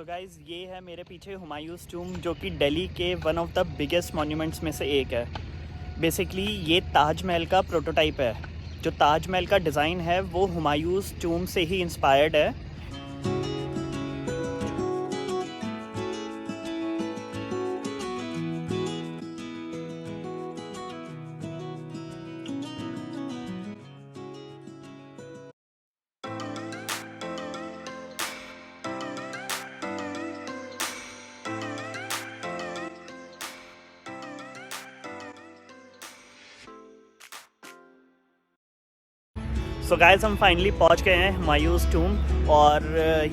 So guys, ये है मेरे पीछे हुमायूंस टूम, जो कि दिल्ली के one of the biggest monuments में से एक है। बेसिकली ये ताजमहल का प्रोटोटाइप है। जो ताजमहल का डिज़ाइन है वो हुमायूंस टूम से ही इंस्पायर्ड है। सो गाइस, हम फाइनली पहुंच गए हैं हुमायूंस टूम। और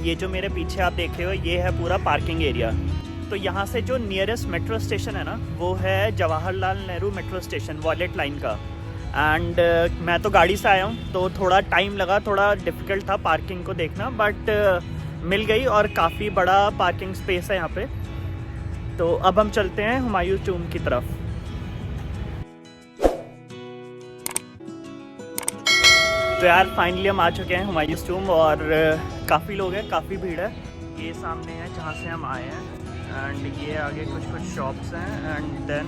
ये जो मेरे पीछे आप देख रहे हो, ये है पूरा पार्किंग एरिया। तो यहाँ से जो नियरेस्ट मेट्रो स्टेशन है ना, वो है Jawaharlal Nehru metro station, violet line का। एंड मैं तो गाड़ी से आया हूँ, तो थोड़ा टाइम लगा, थोड़ा डिफ़िकल्ट था पार्किंग को देखना, बट मिल गई। और काफ़ी बड़ा पार्किंग स्पेस है यहाँ पे। तो अब हम चलते हैं हुमायूंस टूम की तरफ। तो यार फाइनली हम आ चुके हैं हुमायूंस टूम, और काफ़ी लोग हैं, काफ़ी भीड़ है। ये सामने है जहाँ से हम आए हैं, एंड ये आगे कुछ शॉप्स हैं, एंड देन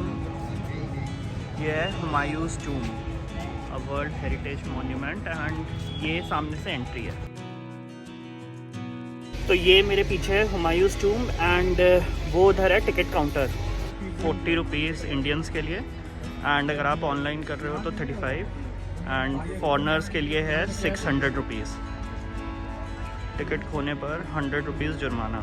ये है Humayun's tomb, a world heritage monument, and ये सामने से एंट्री है। तो ये मेरे पीछे है हुमायूंस टूम, एंड वो उधर है टिकट काउंटर, 40 रुपीज़ इंडियंस के लिए, एंड अगर आप ऑनलाइन कर रहे हो तो 35, एंड फॉरनर्स के लिए है 600 रुपीज़। टिकट खोने पर 100 रुपीज़ जुर्माना।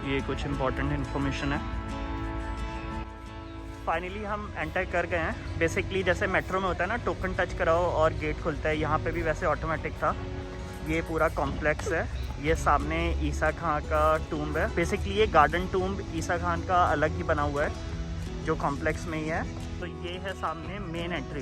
ये कुछ इम्पोर्टेंट इन्फॉर्मेशन है। फाइनली हम एंटर कर गए हैं। बेसिकली जैसे मेट्रो में होता है ना, टोकन टच कराओ और गेट खुलता है, यहाँ पे भी वैसे ऑटोमेटिक था। ये पूरा कॉम्प्लेक्स है। ये सामने ईसा खान का टूम्ब है। बेसिकली ये गार्डन टूम्ब ईसा खान का अलग ही बना हुआ है, जो कॉम्प्लेक्स में ही है। तो ये है सामने मेन एंट्री।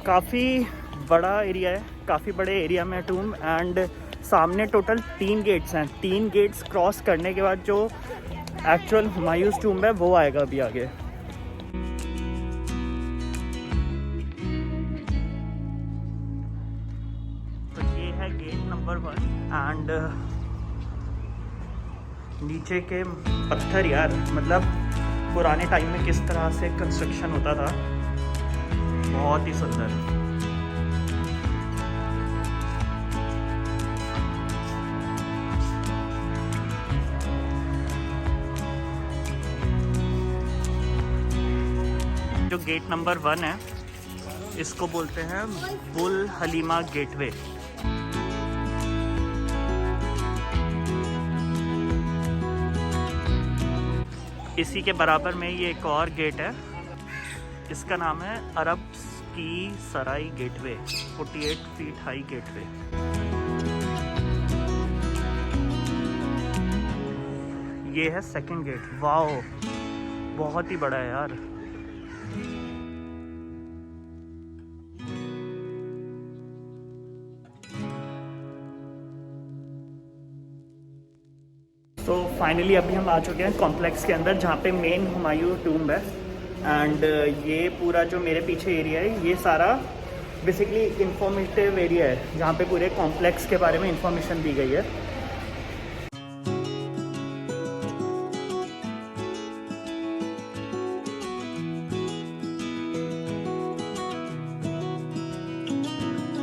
काफ़ी बड़ा एरिया है, काफ़ी बड़े एरिया में टूम, एंड सामने टोटल 3 गेट्स हैं। 3 गेट्स क्रॉस करने के बाद जो एक्चुअल हुमायूंस टूम है वो आएगा अभी आगे। तो ये है गेट नंबर 1, एंड नीचे के पत्थर, यार मतलब पुराने टाइम में किस तरह से कंस्ट्रक्शन होता था, बहुत ही सुंदर। जो गेट नंबर 1 है, इसको बोलते हैं बुल हलीमा गेटवे। इसी के बराबर में ये एक और गेट है, इसका नाम है अरब की सराय गेटवे, 48 फीट हाई गेटवे। ये है सेकंड गेट। वाओ, बहुत ही बड़ा है यार। तो फाइनली अभी हम आ चुके हैं कॉम्प्लेक्स के अंदर, जहाँ पे मेन हुमायूं टूम्ब है। एंड ये पूरा जो मेरे पीछे एरिया है, ये सारा बेसिकली इंफॉर्मेटिव एरिया है, जहाँ पे पूरे कॉम्प्लेक्स के बारे में इंफॉर्मेशन दी गई है।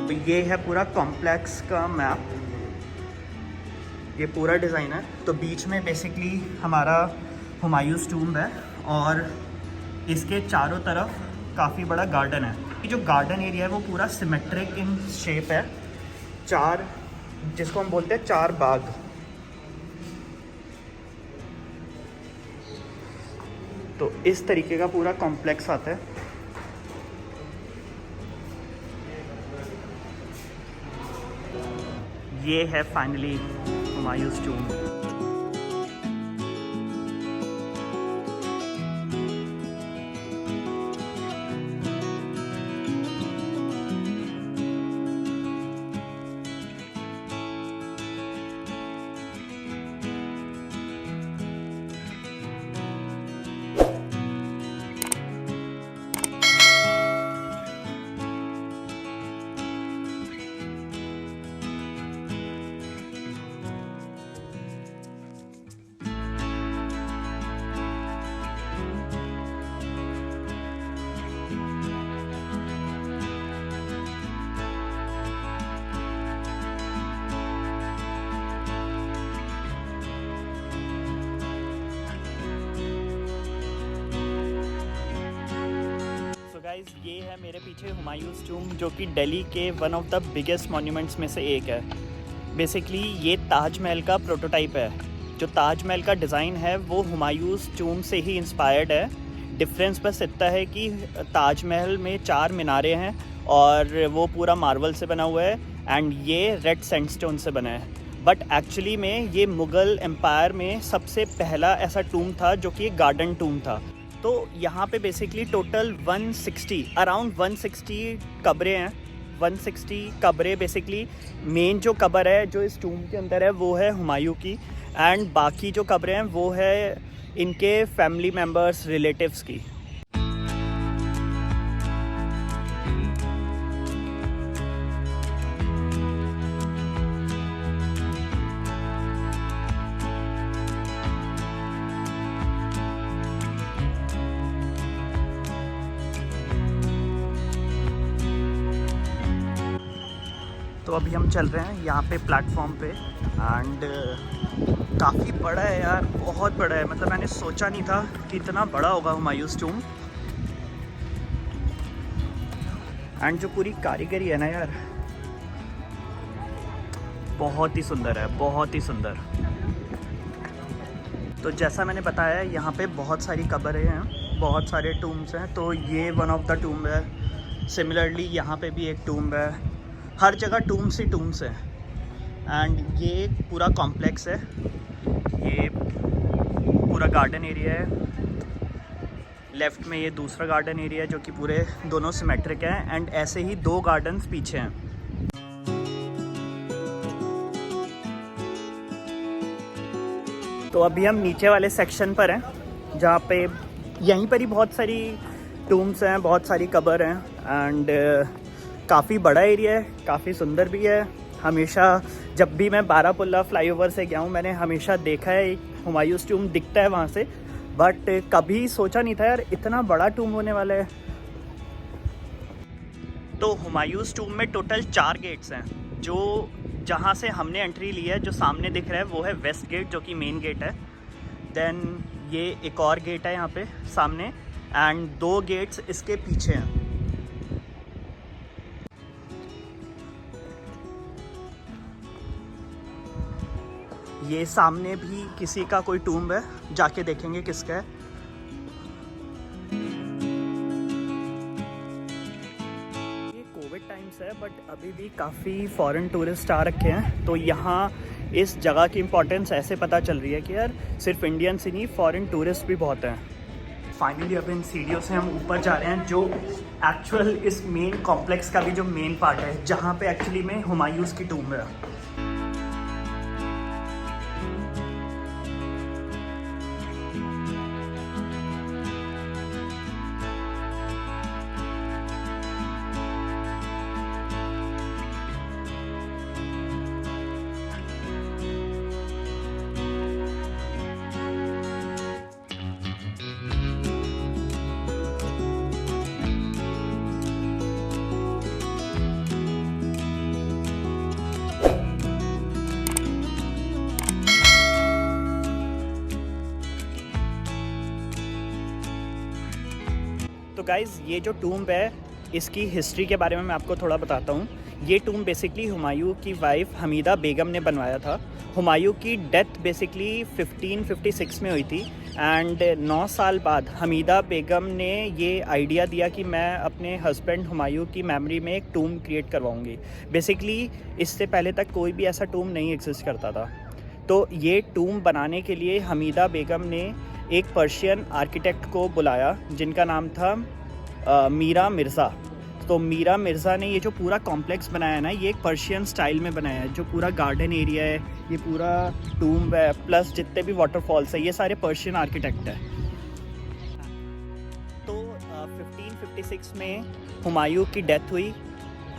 तो ये है पूरा कॉम्प्लेक्स का मैप, ये पूरा डिज़ाइन है। तो बीच में बेसिकली हमारा हुमायूंस टूम्ब है, और इसके चारों तरफ काफ़ी बड़ा गार्डन है। ये जो गार्डन एरिया है वो पूरा सिमेट्रिक इन शेप है, 4, जिसको हम बोलते हैं 4 बाग। तो इस तरीके का पूरा कॉम्प्लेक्स आता है। ये है फाइनली हुमायूंस टूम्ब। गाइस ये है मेरे पीछे हुमायूंस टूम, जो कि दिल्ली के one of the biggest monuments में से एक है। बेसिकली ये ताजमहल का प्रोटोटाइप है। जो ताजमहल का डिज़ाइन है वो हुमायूंस टूम से ही इंस्पायर्ड है। डिफरेंस बस इतना है कि ताजमहल में 4 मीनारें हैं और वो पूरा मार्बल से बना हुआ है एंड ये रेड सैंडस्टोन से बना है। बट एक्चुअली में ये मुग़ल एम्पायर में सबसे पहला ऐसा टूम था जो कि एक गार्डन टूम था। तो यहाँ पे बेसिकली टोटल 160 अराउंड 160 कब्रें हैं। 160 कब्रें बेसिकली मेन जो कब्र है जो इस टूम के अंदर है वो है हुमायूं की, एंड बाकी जो कब्रें हैं वो है इनके फैमिली मेम्बर्स, रिलेटिव्स की। तो अभी हम चल रहे हैं यहाँ पे प्लेटफॉर्म पे एंड काफ़ी बड़ा है यार, बहुत बड़ा है। मतलब मैंने सोचा नहीं था कि इतना बड़ा होगा हुमायूंस टूम। एंड जो पूरी कारीगरी है ना यार, बहुत ही सुंदर है, बहुत ही सुंदर। तो जैसा मैंने बताया यहाँ पे बहुत सारी कब्रें हैं, बहुत सारे टूम्स हैं। तो ये वन ऑफ द टूम है। सिमिलरली यहाँ पे भी एक टूम है। हर जगह टूम्स ही टूम्स हैं। एंड ये पूरा कॉम्प्लेक्स है, ये पूरा गार्डन एरिया है। लेफ़्ट में ये दूसरा गार्डन एरिया है जो कि पूरे दोनों सिमेट्रिक हैं, एंड ऐसे ही 2 गार्डन्स पीछे हैं। तो अभी हम नीचे वाले सेक्शन पर हैं जहाँ पे यहीं पर ही बहुत सारी टूम्स हैं, बहुत सारी कब्र हैं एंड काफ़ी बड़ा एरिया है, काफ़ी सुंदर भी है। हमेशा जब भी मैं बारापुल्ला फ्लाईओवर से गया हूँ मैंने हमेशा देखा है एक हुमायूंस टूम दिखता है वहाँ से, बट कभी सोचा नहीं था यार इतना बड़ा टूम होने वाला है। तो हुमायूंस टूम में टोटल 4 गेट्स हैं। जो जहाँ से हमने एंट्री ली है, जो सामने दिख रहा है वो है वेस्ट गेट जो कि मेन गेट है। देन ये एक और गेट है यहाँ पे सामने, एंड 2 गेट्स इसके पीछे हैं। ये सामने भी किसी का कोई टूम है, जाके देखेंगे किसका है। ये कोविड टाइम्स है बट अभी भी काफ़ी फॉरेन टूरिस्ट आ रखे हैं। तो यहाँ इस जगह की इम्पोर्टेंस ऐसे पता चल रही है कि यार सिर्फ इंडियंस ही नहीं, फॉरेन टूरिस्ट भी बहुत हैं। फाइनली अब इन सीढ़ियों से हम ऊपर जा रहे हैं, जो एक्चुअल इस मेन कॉम्प्लेक्स का भी जो मेन पार्ट है, जहाँ पे एक्चुअली में हुमायूंस की टूम है। तो गाइज़ ये जो टूम्ब है इसकी हिस्ट्री के बारे में मैं आपको थोड़ा बताता हूँ। ये टूम्ब बेसिकली हुमायूं की वाइफ हमीदा बेगम ने बनवाया था। हुमायूं की डेथ बेसिकली 1556 में हुई थी एंड 9 साल बाद हमीदा बेगम ने ये आइडिया दिया कि मैं अपने हस्बैंड हुमायूं की मेमोरी में एक टूम्ब क्रिएट करवाऊँगी। बेसिकली इससे पहले तक कोई भी ऐसा टूम्ब नहीं एग्जिस्ट करता था। तो ये टूम्ब बनाने के लिए हमीदा बेगम ने एक पर्शियन आर्किटेक्ट को बुलाया जिनका नाम था मीरा मिर्ज़ा। तो मीरा मिर्ज़ा ने ये जो पूरा कॉम्प्लेक्स बनाया है ना, ये एक पर्शियन स्टाइल में बनाया है। जो पूरा गार्डन एरिया है, ये पूरा टूम्ब है, प्लस जितने भी वाटरफॉल्स है, ये सारे पर्शियन आर्किटेक्ट है। तो 1556 में हुमायूं की डेथ हुई।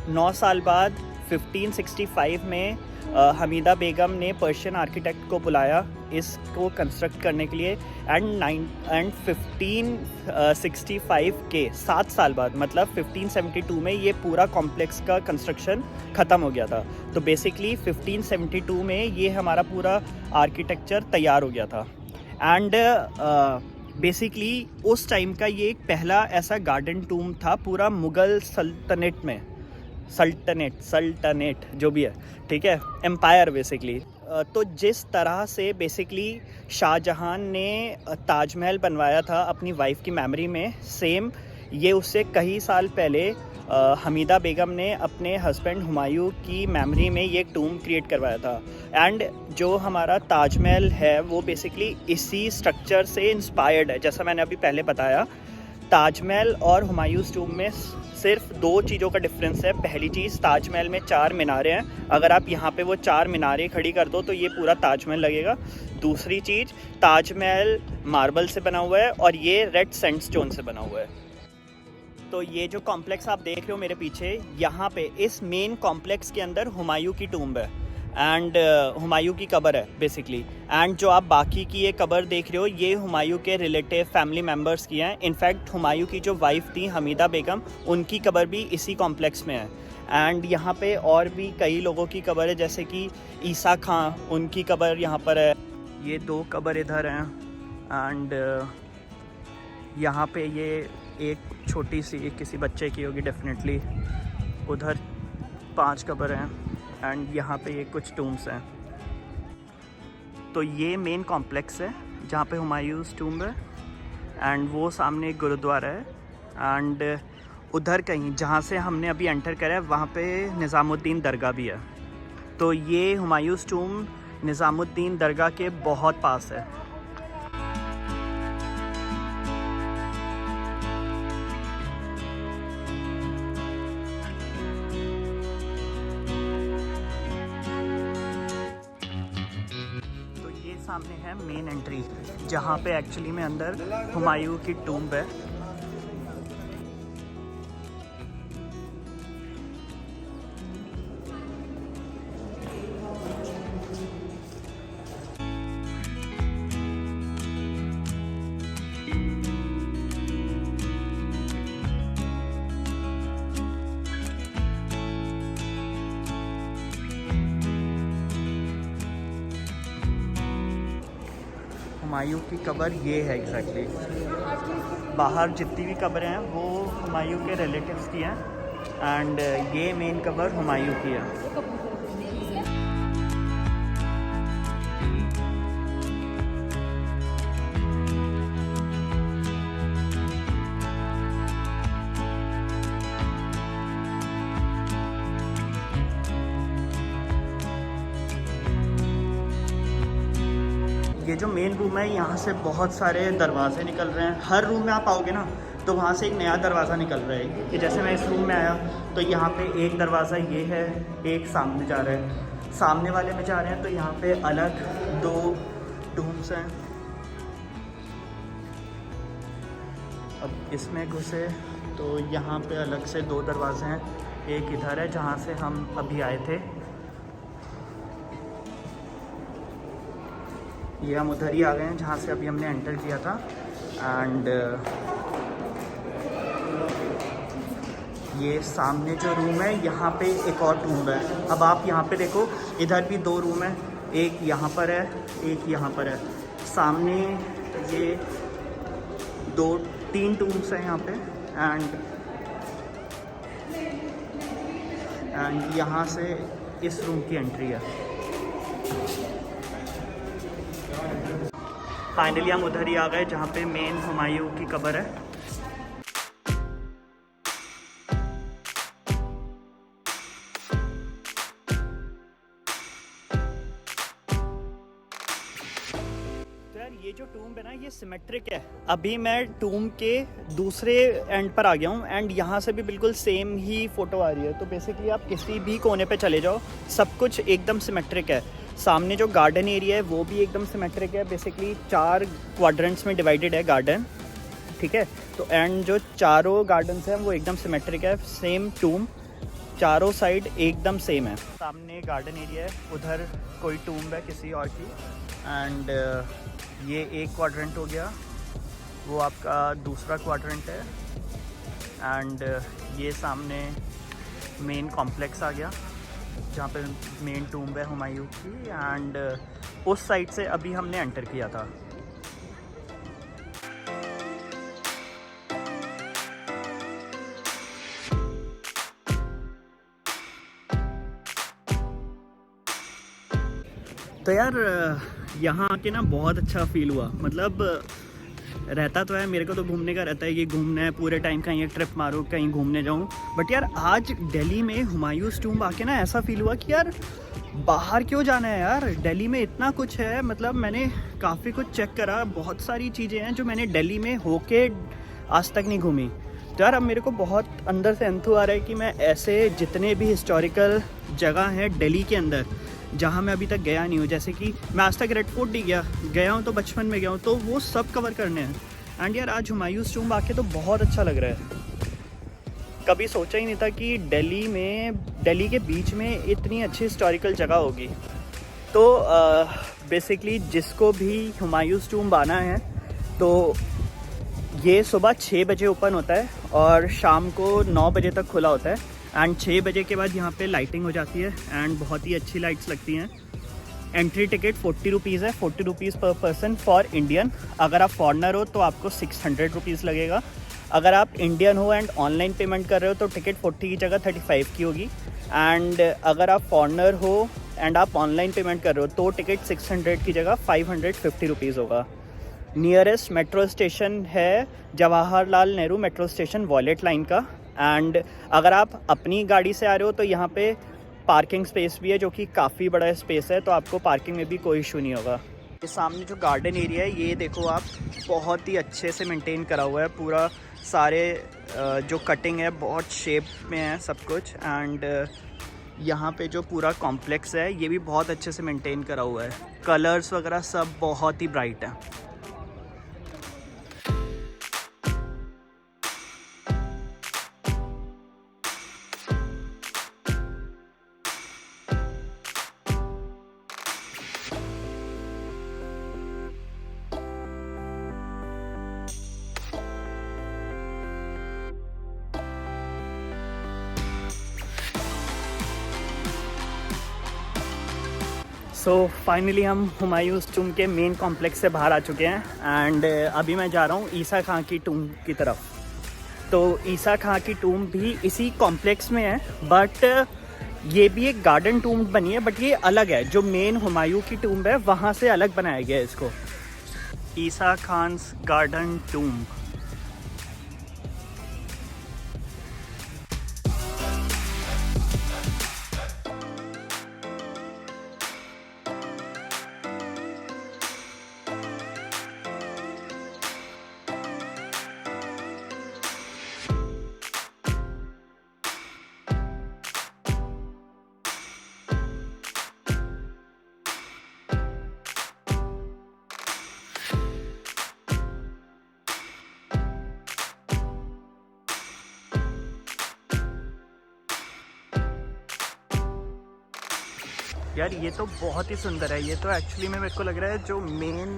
9 साल बाद 1565 में हमीदा बेगम ने पर्शियन आर्किटेक्ट को बुलाया इसको कंस्ट्रक्ट करने के लिए, एंड 1565 के 7 साल बाद मतलब 1572 में ये पूरा कॉम्प्लेक्स का कंस्ट्रक्शन ख़त्म हो गया था। तो बेसिकली 1572 में ये हमारा पूरा आर्किटेक्चर तैयार हो गया था। एंड बेसिकली उस टाइम का ये एक पहला ऐसा गार्डन टूम था पूरा मुग़ल सल्तनत में, सल्तनत जो भी है, ठीक है, एम्पायर बेसिकली। तो जिस तरह से बेसिकली शाहजहां ने ताजमहल बनवाया था अपनी वाइफ की मेमोरी में, सेम ये उससे कई साल पहले हमीदा बेगम ने अपने हस्बैंड हुमायूं की मेमोरी में ये टूम क्रिएट करवाया था। एंड जो हमारा ताजमहल है वो बेसिकली इसी स्ट्रक्चर से इंस्पायर्ड है। जैसा मैंने अभी पहले बताया, ताजमहल और हुमायूंस टूम में सिर्फ 2 चीज़ों का डिफरेंस है। पहली चीज़, ताजमहल में 4 मीनारें हैं, अगर आप यहाँ पे वो 4 मीनारें खड़ी कर दो तो ये पूरा ताजमहल लगेगा। दूसरी चीज़, ताजमहल मार्बल से बना हुआ है और ये रेड सैंडस्टोन से बना हुआ है। तो ये जो कॉम्प्लेक्स आप देख रहे हो मेरे पीछे, यहाँ पे इस मेन कॉम्प्लेक्स के अंदर हुमायूं की टूम्ब है एंड हुमायूं की कब्र है बेसिकली। एंड जो आप बाकी की ये कब्र देख रहे हो, ये हुमायूं के रिलेटिव फैमिली मेम्बर्स की हैं। इनफैक्ट हुमायूं की जो वाइफ थी हमीदा बेगम, उनकी कब्र भी इसी कॉम्प्लेक्स में है। एंड यहाँ पे और भी कई लोगों की कब्र है, जैसे कि ईसा खां, उनकी कब्र यहाँ पर है। ये 2 कब्र इधर हैं एंड यहाँ पे ये एक छोटी सी किसी बच्चे की होगी डेफिनेटली। उधर 5 कब्र हैं एंड यहाँ पे ये कुछ टूम्स हैं। तो ये मेन कॉम्प्लेक्स है जहाँ पे हुमायूंस टूम्ब है एंड वो सामने एक गुरुद्वारा है। एंड उधर कहीं जहाँ से हमने अभी एंटर करा है वहाँ पे निज़ामुद्दीन दरगाह भी है। तो ये हुमायूंस टूम्ब निज़ामुद्दीन दरगाह के बहुत पास है। सामने है मेन एंट्री, जहाँ पे एक्चुअली में अंदर हुमायूं की टूम्ब है। हुमायूं की कब्र ये है एग्जैक्टली। बाहर जितनी भी कब्रें हैं वो हुमायूं के रिलेटिव्स की हैं एंड ये मेन कब्र हुमायूं की है। ये जो मेन रूम है, यहाँ से बहुत सारे दरवाजे निकल रहे हैं। हर रूम में आप आओगे ना तो वहाँ से एक नया दरवाज़ा निकल रहा है। कि जैसे मैं इस रूम में आया तो यहाँ पे एक दरवाज़ा ये है, एक सामने जा रहा है, सामने वाले में जा रहे हैं तो यहाँ पे अलग 2 टूम्स हैं। अब इसमें घुसे तो यहाँ पे अलग से 2 दरवाजे हैं, एक इधर है जहाँ से हम अभी आए थे, ये हम उधर ही आ गए हैं जहाँ से अभी हमने एंटर किया था। एंड ये सामने जो रूम है यहाँ पे एक और टूम्ब है। अब आप यहाँ पे देखो, इधर भी 2 रूम है, एक यहाँ पर है, एक यहाँ पर है। सामने ये 2-3 टूम्स हैं यहाँ पे एंड यहाँ से इस रूम की एंट्री है। फाइनली हम उधर ही आ गए जहाँ पे मेन हुमायूं की कब्र है। तो यार ये जो टूम्ब है ना, ये सिमेट्रिक है। अभी मैं टूम्ब के दूसरे एंड पर आ गया हूँ एंड यहाँ से भी बिल्कुल सेम ही फ़ोटो आ रही है। तो बेसिकली आप किसी भी कोने पे चले जाओ, सब कुछ एकदम सिमेट्रिक है। सामने जो गार्डन एरिया है वो भी एकदम सिमेट्रिक है। बेसिकली 4 क्वाड्रेंट्स में डिवाइडेड है गार्डन, ठीक है। तो एंड जो चारों गार्डन्स हैं वो एकदम सिमेट्रिक है। सेम टूम्ब चारों साइड एकदम सेम है। सामने गार्डन एरिया है, उधर कोई टूम्ब है किसी और की। एंड ये एक क्वाड्रेंट हो गया, वो आपका दूसरा क्वाड्रेंट है। एंड ये सामने मेन कॉम्प्लेक्स आ गया जहाँ पे मेन टूम्ब है हुमायूं की। एंड उस साइड से अभी हमने एंटर किया था। तो यार यहाँ आके ना बहुत अच्छा फील हुआ। मतलब रहता तो है, मेरे को तो घूमने का रहता है कि घूमना है पूरे टाइम, कहीं एक ट्रिप मारूँ, कहीं घूमने जाऊँ। बट यार आज दिल्ली में हुमायूंस टूम्ब आके ना ऐसा फील हुआ कि यार बाहर क्यों जाना है यार, दिल्ली में इतना कुछ है। मतलब मैंने काफ़ी कुछ चेक करा, बहुत सारी चीज़ें हैं जो मैंने दिल्ली में होके आज तक नहीं घूमी। तो यार अब मेरे को बहुत अंदर से अंथू आ रहा है कि मैं ऐसे जितने भी हिस्टोरिकल जगह हैं दिल्ली के अंदर जहाँ मैं अभी तक गया नहीं हूँ, जैसे कि मैं आज तक रेड फोर्ट नहीं गया हूँ तो बचपन में गया हूँ, तो वो सब कवर करने हैं। एंड यार आज हुमायूंस टूम्ब आके तो बहुत अच्छा लग रहा है। कभी सोचा ही नहीं था कि दिल्ली के बीच में इतनी अच्छी हिस्टोरिकल जगह होगी। तो बेसिकली जिसको भी हुमायूंस टूम्ब आना है तो ये सुबह 6 बजे ओपन होता है और शाम को 9 बजे तक खुला होता है। एंड 6 बजे के बाद यहाँ पे लाइटिंग हो जाती है एंड बहुत ही अच्छी लाइट्स लगती हैं। एंट्री टिकट 40 रुपीज़ है, 40 रुपीज़ पर पर्सन फॉर इंडियन। अगर आप फॉरनर हो तो आपको 600 रुपीज़ लगेगा। अगर आप इंडियन हो एंड ऑनलाइन पेमेंट कर रहे हो तो टिकट 40 की जगह 35 की होगी। एंड अगर आप फॉरनर हो एंड आप ऑनलाइन पेमेंट कर रहे हो तो टिकट 600 की जगह 550 रुपीज़ होगा। नियरेस्ट मेट्रो स्टेशन है Jawaharlal Nehru metro station violet line का। एंड अगर आप अपनी गाड़ी से आ रहे हो तो यहाँ पे पार्किंग स्पेस भी है जो कि काफ़ी बड़ा स्पेस है, तो आपको पार्किंग में भी कोई इशू नहीं होगा। ये सामने जो गार्डन एरिया है ये देखो आप, बहुत ही अच्छे से मेंटेन करा हुआ है पूरा। सारे जो कटिंग है बहुत शेप में है सब कुछ। एंड यहाँ पे जो पूरा कॉम्प्लेक्स है ये भी बहुत अच्छे से मेंटेन करा हुआ है। कलर्स वगैरह सब बहुत ही ब्राइट है। सो फाइनली हम हुमायूंस टूम्ब के मेन कॉम्प्लेक्स से बाहर आ चुके हैं। एंड अभी मैं जा रहा हूँ ईसा खां की टूम्ब की तरफ। तो ईसा खां की टूम्ब भी इसी कॉम्प्लेक्स में है, बट ये भी एक गार्डन टूम्ब बनी है, बट ये अलग है। जो मेन हुमायूं की टूम्ब है वहाँ से अलग बनाया गया है इसको। ईसा खान्स गार्डन टूम्ब। यार ये तो बहुत ही सुंदर है। ये तो एक्चुअली में मेरे को लग रहा है जो मेन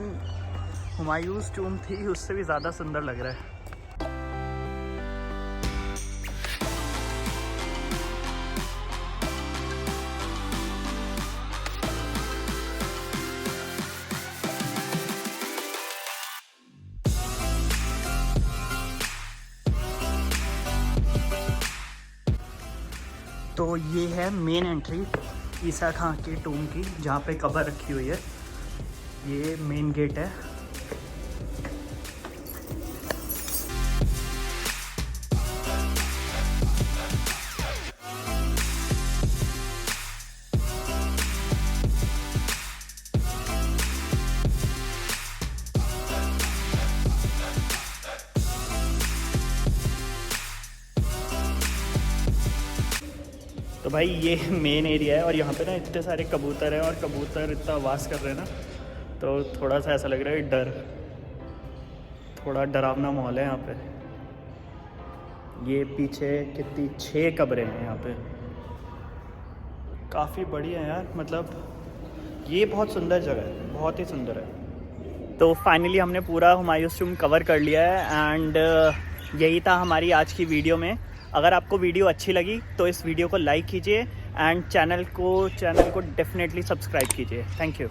हुमायूंस टूम्ब थी उससे भी ज़्यादा सुंदर लग रहा है। तो ये है मेन एंट्री ईसा खां की टूम्ब की, जहाँ पे कब्र रखी हुई है। ये मेन गेट है। तो भाई ये मेन एरिया है और यहाँ पे ना इतने सारे कबूतर हैं और कबूतर इतना आवाज़ कर रहे हैं ना, तो थोड़ा सा ऐसा लग रहा है डर, थोड़ा डरावना माहौल है यहाँ पे। ये पीछे कितनी 6 कब्रें हैं यहाँ पे, काफ़ी बड़ी है यार। मतलब ये बहुत सुंदर जगह है, बहुत ही सुंदर है। तो फाइनली हमने पूरा हुमायूंस टूम्ब कवर कर लिया है। एंड यही था हमारी आज की वीडियो में। अगर आपको वीडियो अच्छी लगी तो इस वीडियो को लाइक कीजिए एंड चैनल को डेफिनेटली सब्सक्राइब कीजिए। Thank you.